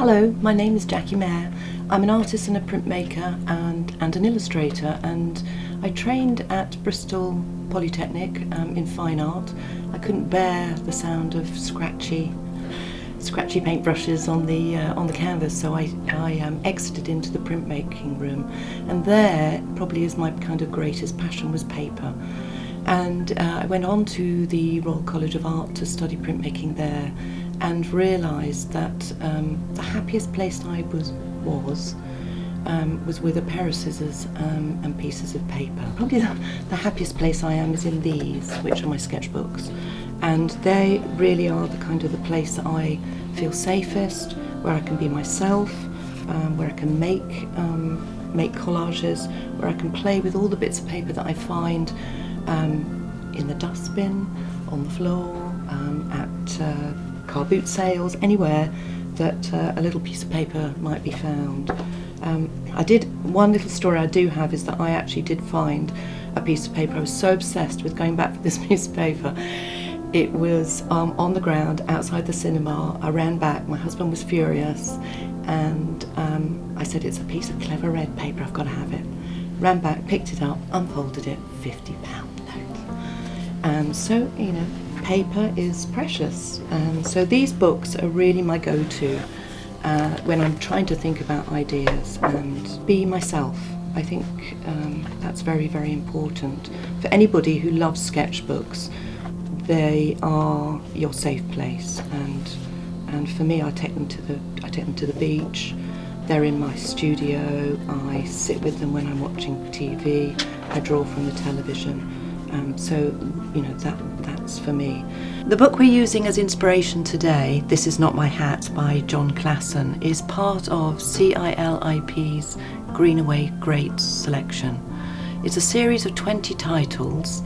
Hello, my name is Jacqui Mair. I'm an artist and a printmaker and an illustrator, and I trained at Bristol Polytechnic in fine art. I couldn't bear the sound of scratchy paintbrushes on the canvas, so I exited into the printmaking room, and there probably is my kind of greatest passion was paper. And I went on to the Royal College of Art to study printmaking there, and realised that the happiest place I was with a pair of scissors and pieces of paper. Probably the happiest place I am is in these, which are my sketchbooks, and they really are the kind of the place that I feel safest, where I can be myself, where I can make collages, where I can play with all the bits of paper that I find in the dustbin, on the floor, at car boot sales, anywhere that a little piece of paper might be found. One little story I do have is that I actually did find a piece of paper. I was so obsessed with going back for this piece of paper. It was on the ground outside the cinema. I ran back, my husband was furious, and I said, it's a piece of clever red paper, I've got to have it. Ran back, picked it up, unfolded it, £50 note. And so, you know, paper is precious, and so these books are really my go-to when I'm trying to think about ideas and be myself. I think that's very, very important. For anybody who loves sketchbooks, they are your safe place, and for me, I take them to the beach. They're in my studio. I sit with them when I'm watching TV. I draw from the television. So, you know, that's for me. The book we're using as inspiration today, This Is Not My Hat by John Klassen, is part of CILIP's Greenaway Greats selection. It's a series of 20 titles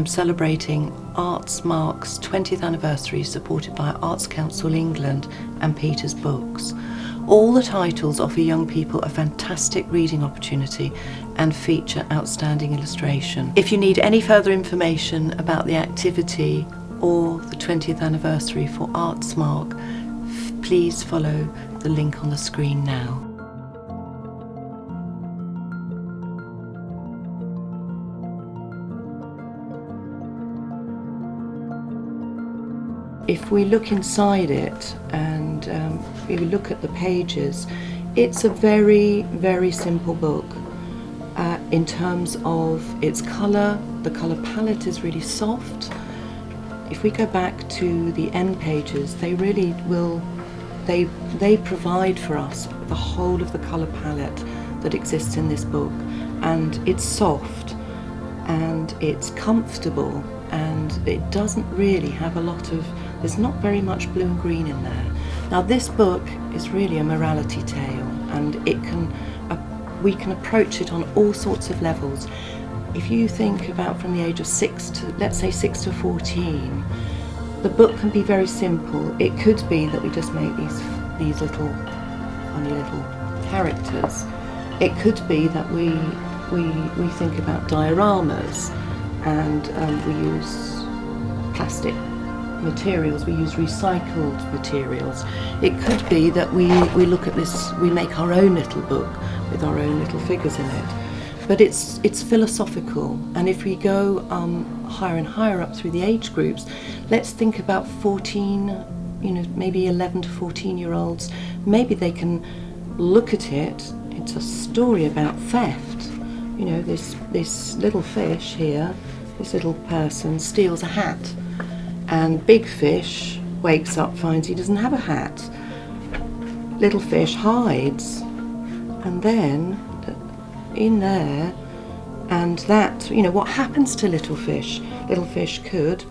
celebrating Artsmark's 20th anniversary, supported by Arts Council England and Peter's Books. All the titles offer young people a fantastic reading opportunity and feature outstanding illustration. If you need any further information about the activity or the 20th anniversary for Artsmark, please follow the link on the screen now. If we look inside it and if we look at the pages, it's a very, very simple book in terms of its colour. The colour palette is really soft. If we go back to the end pages, they really will, they provide for us the whole of the colour palette that exists in this book, and it's soft and it's comfortable, and it doesn't really have a lot of, there's not very much blue and green in there. Now this book is really a morality tale, and we can approach it on all sorts of levels. If you think about from the age of 6 to, let's say 6 to 14, the book can be very simple. It could be that we just make these little funny little characters. It could be that we think about dioramas, and we use plastic materials, we use recycled materials. It could be that we look at this, we make our own little book with our own little figures in it. But it's philosophical, and if we go higher and higher up through the age groups, let's think about 14, you know, maybe 11 to 14-year-olds. Maybe they can look at it. It's a story about theft. You know, this little fish here, this little person steals a hat, and Big Fish wakes up, finds he doesn't have a hat. Little Fish hides, and then in there, and that, you know, what happens to Little Fish? Little Fish could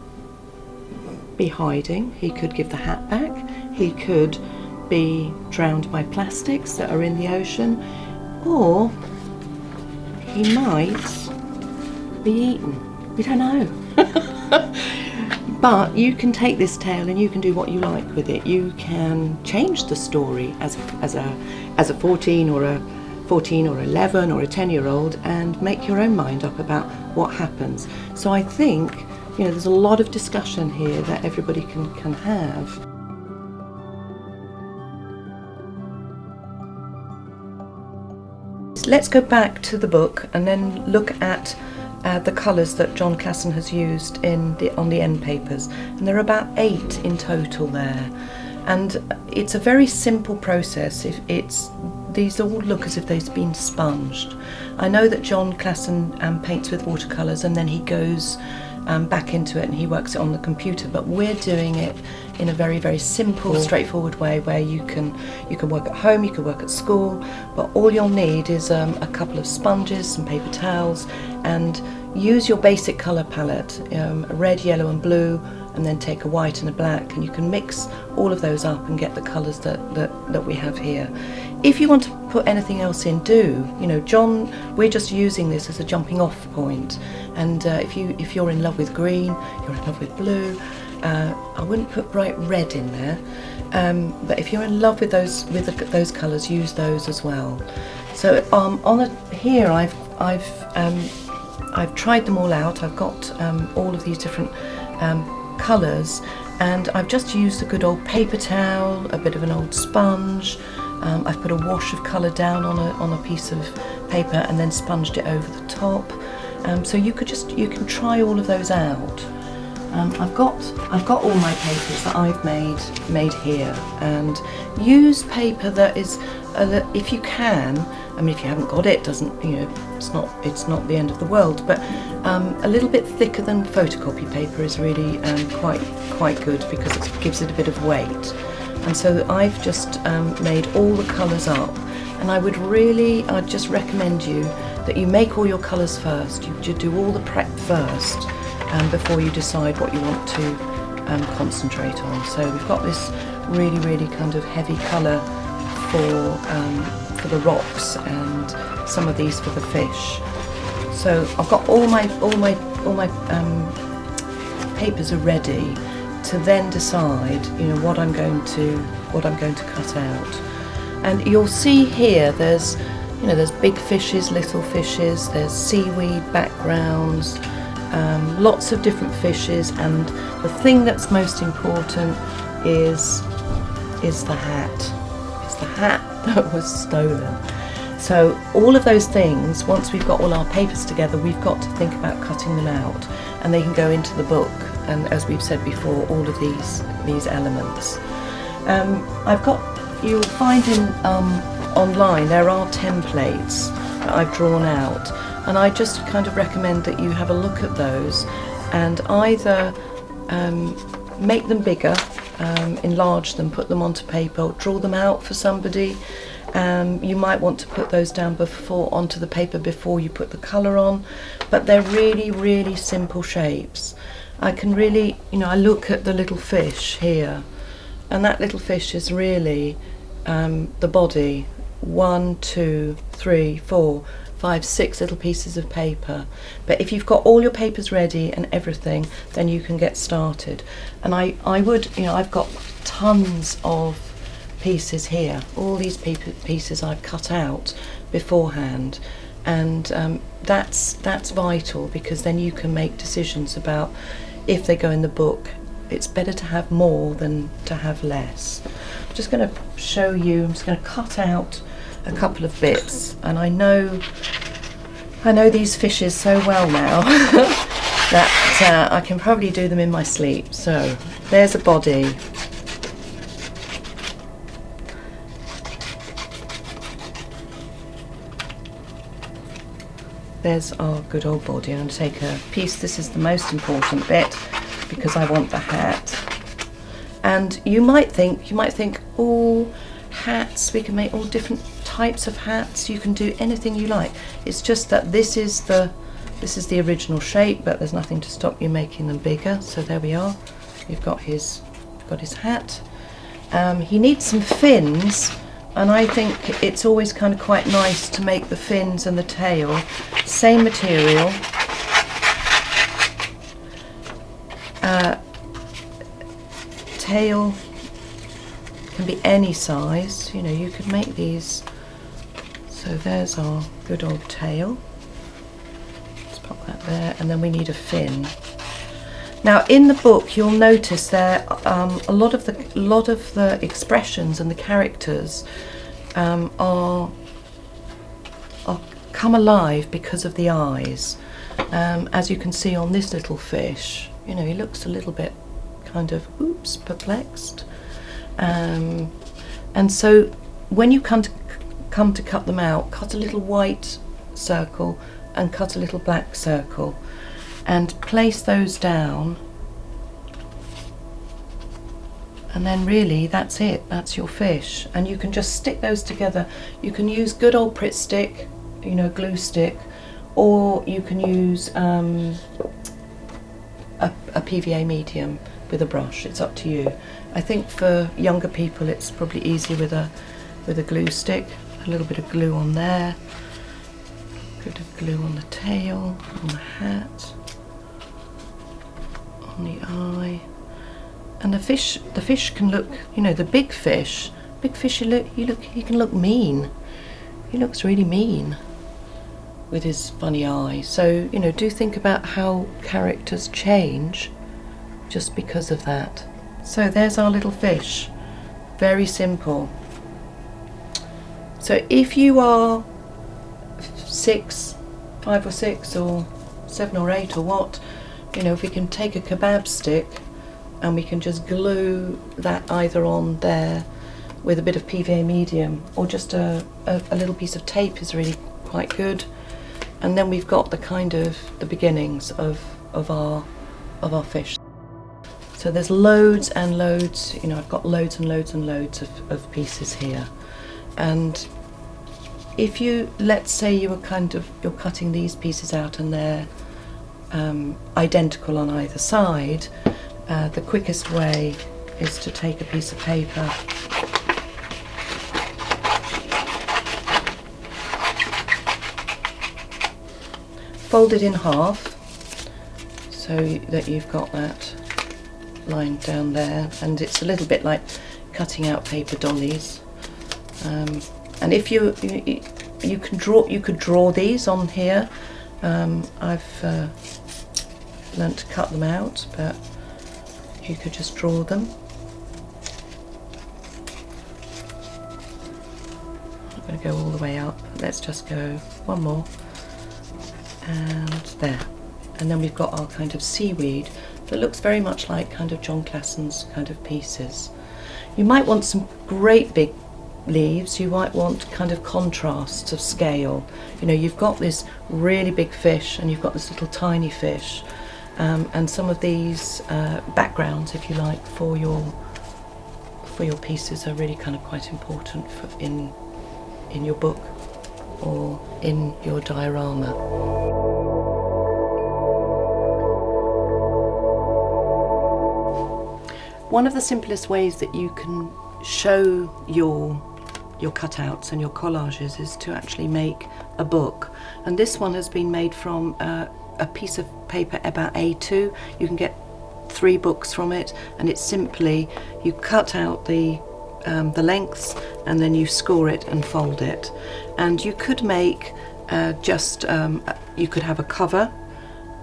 be hiding, he could give the hat back, he could be drowned by plastics that are in the ocean, or he might be eaten. We don't know. But you can take this tale and you can do what you like with it. You can change the story as a 14 or 11 or a 10-year-old and make your own mind up about what happens. So I think, you know, there's a lot of discussion here that everybody can have. let's go back to the book and then look at the colours that John Klassen has used on the end papers, and there are about 8 in total there. And it's a very simple process. These all look as if they've been sponged. I know that John Klassen paints with watercolours and then he goes back into it and he works it on the computer, but we're doing it in a very, very simple, straightforward way where you can work at home, you can work at school, but all you'll need is a couple of sponges, some paper towels, and use your basic colour palette, red, yellow and blue, and then take a white and a black, and you can mix all of those up and get the colours that we have here. If you want to put anything else in, John, we're just using this as a jumping off point, and if you're in love with green, you're in love with blue, I wouldn't put bright red in there, but if you're in love with those colours, use those as well. So here I've tried them all out. I've got all of these different colours, and I've just used a good old paper towel, a bit of an old sponge. I've put a wash of colour down on a piece of paper and then sponged it over the top. So you can try all of those out. I've got all my papers that I've made here, and use paper that is, if you can. I mean, if you haven't got it, it's not the end of the world. But a little bit thicker than photocopy paper is really quite good because it gives it a bit of weight. And so I've just made all the colours up, and I'd just recommend you that you make all your colours first. You do all the prep first before you decide what you want to concentrate on. So we've got this really, really kind of heavy colour for the rocks, and some of these for the fish. So I've got all my papers are ready to then decide, what I'm going to cut out. And you'll see here there's big fishes, little fishes, there's seaweed backgrounds, lots of different fishes, and the thing that's most important is the hat. It's the hat that was stolen. So all of those things, once we've got all our papers together, we've got to think about cutting them out, and they can go into the book. And as we've said before, all of these elements. You'll find online there are templates that I've drawn out, and I just kind of recommend that you have a look at those and either make them bigger, enlarge them, put them onto paper, or draw them out for somebody. You might want to put those down onto the paper before you put the colour on, but they're really, really simple shapes. I can really, I look at the little fish here, and that little fish is really the body. 1, 2, 3, 4, 5, 6 little pieces of paper. But if you've got all your papers ready and everything, then you can get started. And I would, I've got tons of pieces here. All these pieces I've cut out beforehand, and that's vital, because then you can make decisions about if they go in the book. It's better to have more than to have less. I'm just going to show you. I'm just going to cut out a couple of bits, and I know these fishes so well now that I can probably do them in my sleep. So there's a body. There's our good old body. I'm going to take a piece. This is the most important bit, because I want the hat. And you might think, oh, hats, we can make all different types of hats. You can do anything you like. It's just that this is the original shape, but there's nothing to stop you making them bigger. So there we are. We've got his hat. He needs some fins, and I think it's always kind of quite nice to make the fins and the tail same material. Tail can be any size, you could make these. So there's our good old tail. Let's pop that there, and then we need a fin. Now in the book you'll notice there a lot of the expressions and the characters are come alive because of the eyes. As you can see on this little fish, you know, he looks a little bit kind of, oops, perplexed. And so when you come to cut them out, cut a little white circle and cut a little black circle and place those down, and then really that's it, that's your fish. And you can just stick those together. You can use good old Pritt stick, you know, glue stick, or you can use a PVA medium with a brush. It's up to you. I think for younger people it's probably easy with a glue stick. A little bit of glue on there, a bit of glue on the tail, on the hat, on the eye. And the fish can look, you know, the big fish, he can look mean. He looks really mean with his funny eye. So, you know, do think about how characters change just because of that. So there's our little fish, very simple. So if you are 5 or 6 or 7 or 8 or what, you know, if we can take a kebab stick and we can just glue that either on there with a bit of PVA medium, or just a little piece of tape is really quite good. And then we've got the kind of the beginnings of our fish. So there's loads and loads, you know, I've got loads and loads and loads of pieces here. And if you, let's say you're cutting these pieces out and they're identical on either side, the quickest way is to take a piece of paper, fold it in half so that you've got that line down there, and it's a little bit like cutting out paper dollies. And if you could draw these on here. I've learnt to cut them out, but you could just draw them. I'm going to go all the way up. Let's just go one more, and there. And then we've got our kind of seaweed that looks very much like kind of John Klassen's kind of pieces. You might want some great big leaves, you might want kind of contrasts of scale. You know, you've got this really big fish and you've got this little tiny fish, and some of these backgrounds, if you like, for your pieces are really kind of quite important in your book or in your diorama. One of the simplest ways that you can show your cutouts and your collages is to actually make a book. And this one has been made from a piece of paper about A2. You can get 3 books from it, and it's simply, you cut out the lengths and then you score it and fold it. And you could make you could have a cover,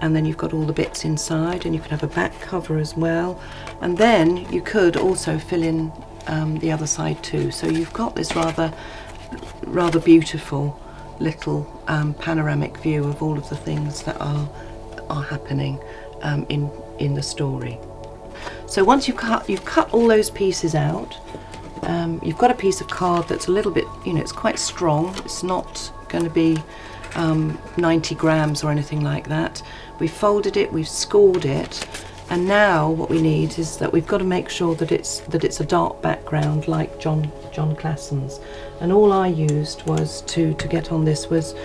and then you've got all the bits inside, and you can have a back cover as well, and then you could also fill in the other side too. So you've got this rather beautiful little panoramic view of all of the things that are happening in the story. So once you've cut all those pieces out, you've got a piece of card that's a little bit, you know, it's quite strong. It's not going to be 90 grams or anything like that. We've folded it, we've scored it, and now what we need is that we've got to make sure that it's a dark background like John Klassen's. And all I used was to get on this was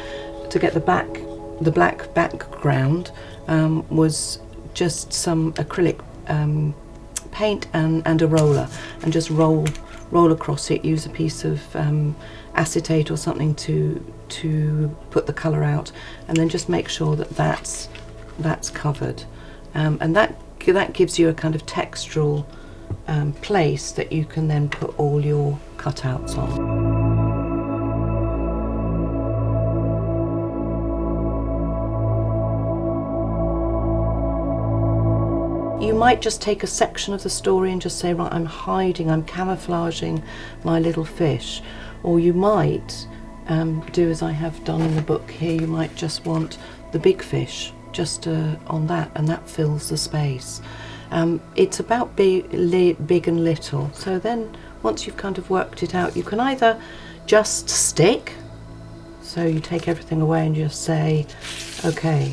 to get the black background was just some acrylic paint and a roller, and just roll across it. Use a piece of acetate or something to put the colour out, and then just make sure that that's covered, and that gives you a kind of textural place that you can then put all your cutouts on. You might just take a section of the story and just say, right, I'm camouflaging my little fish. Or you might do as I have done in the book here. You might just want the big fish just on that, and that fills the space. It's about big and little. So then once you've kind of worked it out, you can either just stick, so you take everything away and just say, okay,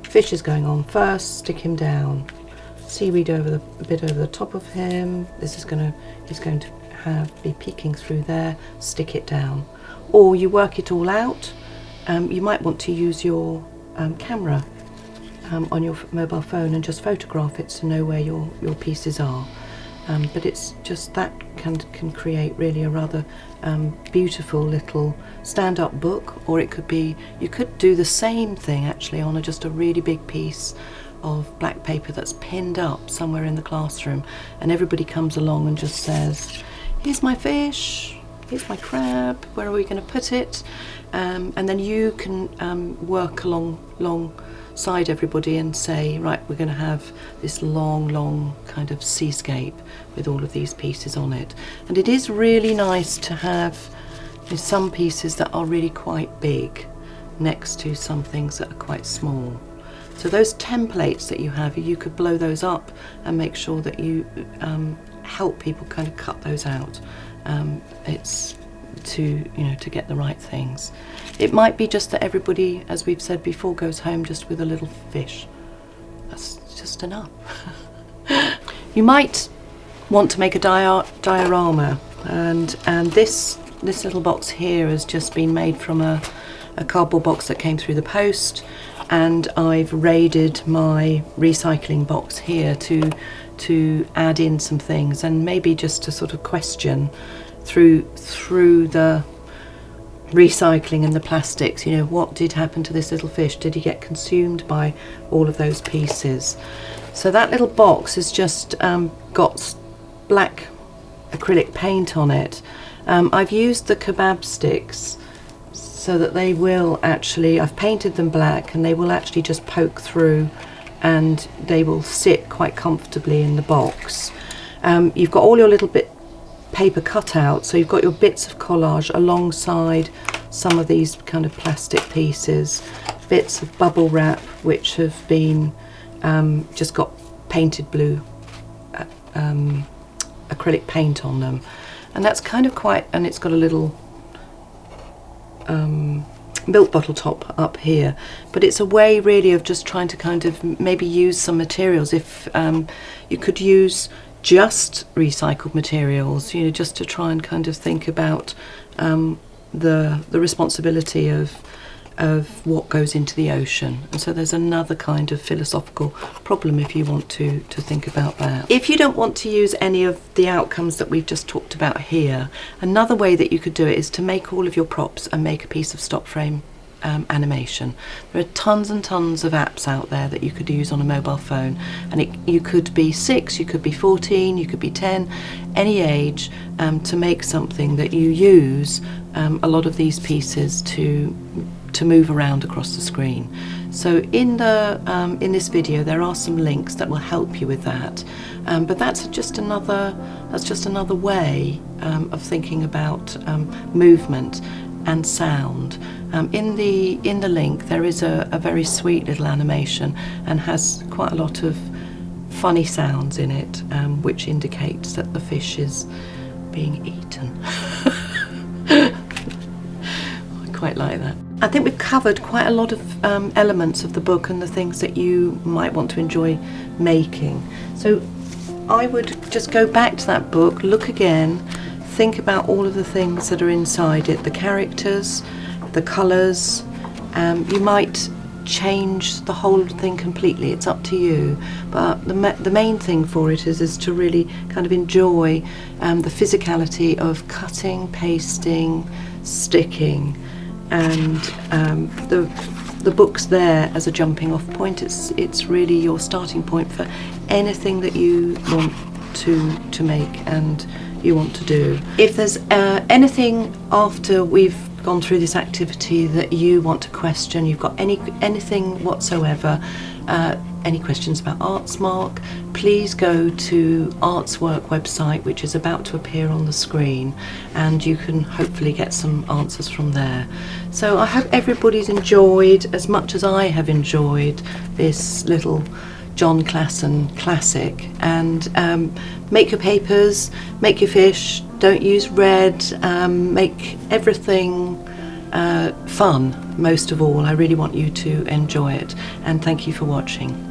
fish is going on first, stick him down, seaweed over a bit over the top of him, he's going to be peeking through there, stick it down. Or you work it all out. You might want to use your camera on your mobile phone and just photograph it to know where your pieces are. But it's just that can create really a rather beautiful little stand-up book, or it could be, you could do the same thing actually on just a really big piece of black paper that's pinned up somewhere in the classroom, and everybody comes along and just says, here's my fish, here's my crab, where are we going to put it? And then you can work alongside everybody and say, right, we're going to have this long kind of seascape with all of these pieces on it. And it is really nice to have some pieces that are really quite big next to some things that are quite small. So those templates that you have, you could blow those up and make sure that you help people kind of cut those out. It's to get the right things. It might be just that everybody, as we've said before, goes home just with a little fish. That's just enough. You might want to make a diorama, and this little box here has just been made from a cardboard box that came through the post, and I've raided my recycling box here to add in some things, and maybe just to sort of question through the recycling and the plastics, what did happen to this little fish? Did he get consumed by all of those pieces? So that little box has just got black acrylic paint on it. I've used the kebab sticks so that they will actually, I've painted them black, and they will actually just poke through and they will sit quite comfortably in the box. You've got all your little paper cut out, so you've got your bits of collage alongside some of these kind of plastic pieces, bits of bubble wrap which have been just got painted blue acrylic paint on them, and that's kind of quite, and it's got a little milk bottle top up here, but it's a way really of just trying to kind of maybe use some materials. If you could use just recycled materials, just to try and kind of think about the responsibility of what goes into the ocean. And so there's another kind of philosophical problem if you want to think about that. If you don't want to use any of the outcomes that we've just talked about here, another way that you could do it is to make all of your props and make a piece of stop frame animation. There are tons and tons of apps out there that you could use on a mobile phone, and you could be 6, you could be 14, you could be 10, any age, to make something that you use a lot of these pieces to move around across the screen. So in this video there are some links that will help you with that, but that's just another way of thinking about movement and sound. In the link there is a very sweet little animation and has quite a lot of funny sounds in it, which indicates that the fish is being eaten. I quite like that. I think we've covered quite a lot of elements of the book and the things that you might want to enjoy making. So I would just go back to that book, look again, think about all of the things that are inside it, the characters, the colours. You might change the whole thing completely, it's up to you, but the main thing for it is to really kind of enjoy the physicality of cutting, pasting, sticking, and the book's there as a jumping off point. It's really your starting point for anything that you want to make and you want to do. If there's anything after we've gone through this activity that you want to question, you've got anything whatsoever, any questions about Artsmark, please go to Artswork website, which is about to appear on the screen, and you can hopefully get some answers from there. So I hope everybody's enjoyed as much as I have enjoyed this little John Klassen classic. And make your papers, make your fish, don't use red, make everything fun most of all. I really want you to enjoy it, and thank you for watching.